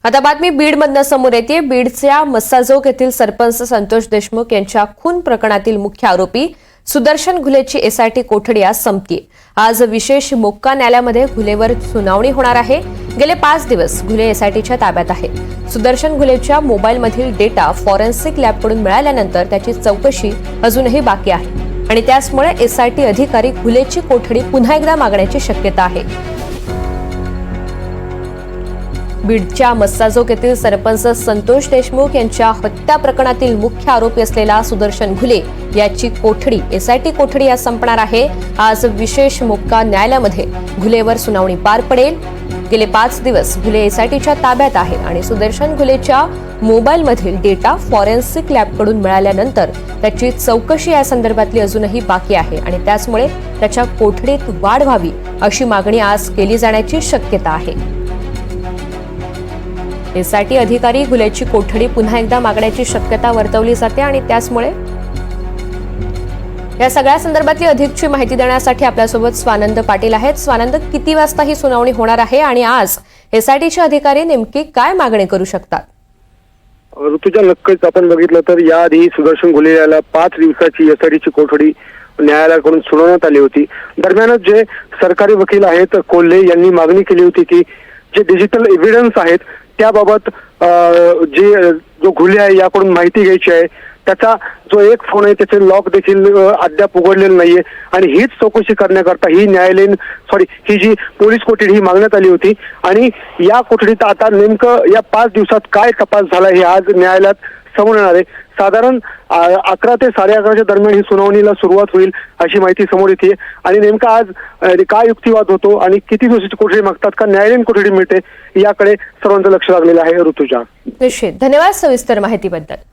आता बातमी बीडमधनं समोर येते। बीडच्या मस्साजोग येथील सरपंच संतोष देशमुख यांच्या खून प्रकरणातील मुख्य आरोपी सुदर्शन घुलेची एसआयटी कोठडी आज संपतीये। आज विशेष मोक्का न्यायालयामध्ये घुलेवर सुनावणी होणार आहे। गेले 5 दिवस घुले एसआयटीच्या ताब्यात आहे। सुदर्शन घुलेच्या मोबाईलमधील डेटा फॉरेन्सिक लॅबकडून मिळाल्यानंतर त्याची चौकशी अजूनही बाकी आहे आणि त्यामुळे एसआयटी अधिकारी घुलेची कोठडी पुन्हा एकदा मागण्याची शक्यता आहे। बीडच्या मस्साजोग येथील सरपंच संतोष देशमुख यांच्या हत्या प्रकरणातील मुख्य आरोपी असलेला सुदर्शन घुले याची कोठडी एसआयटी कोठडी आज संपणार आहे। आज विशेष मोक्का न्यायालयामध्ये घुलेवर सुनावणी पार पडेल। गेले 5 दिवस घुले एसआयटीच्या ताब्यात आहे आणि सुदर्शन घुलेच्या मोबाईलमधील डेटा फॉरेन्सिक लॅबकडून मिळाल्यानंतर त्याची चौकशी या संदर्भातली अजूनही बाकी आहे आणि त्यामुळे त्याच्या कोठडीत वाढ व्हावी अशी मागणी आज केली जाण्याची शक्यता आहे। एसआयटी अधिकारी घुलेची कोठडी पुन्हा एकदा मागण्याची शक्यता वर्तवली जाते आणि त्यामुळे या सगळ्या संदर्भातली अधिकची माहिती देण्यासाठी आपल्यासोबत स्वानंद पाटील आहेत। स्वानंद, किती वाजता ही सुनावणी होणार आहे आणि आज एसआयटीचे अधिकारी नेमकी काय मागणी करू शकतात? ऋतुजा, नक्कीच आपण बघितलं तर याआधी सुदर्शन घुले याला 5 दिवसाची एसआयटीची कोठडी न्यायालयाकडून सुनावण्यात आली होती। दरम्यानच जे सरकारी वकील आहेत कोल्हे यांनी मागणी केली होती की जे डिजिटल एव्हिडन्स आहेत त्याबाबत जो घुले आहे याकडून माहिती घ्यायची आहे। त्याचा जो एक फोन आहे त्याचे लॉक देखील अद्याप उघडलेलं नाहीये आणि हीच चौकशी करण्याकरता ही जी पोलीस कोठडी ही मागण्यात आली होती आणि या कोठडीत आता नेमकं या 5 दिवसात काय तपास झाला हे आज न्यायालयात समोर येणार आहे। साधारण 11 ते 11:30च्या दरम्यान ही सुनावणीला सुरुवात होईल अशी माहिती समोर येते आणि नेमका आज काय युक्तिवाद होतो आणि किती दिवसाची कोठडी मागतात का न्यायालयीन कोठडी मिळते याकडे सर्वांचं लक्ष लागलेलं आहे। ऋतुजा, निश्चित धन्यवाद सविस्तर माहितीबद्दल।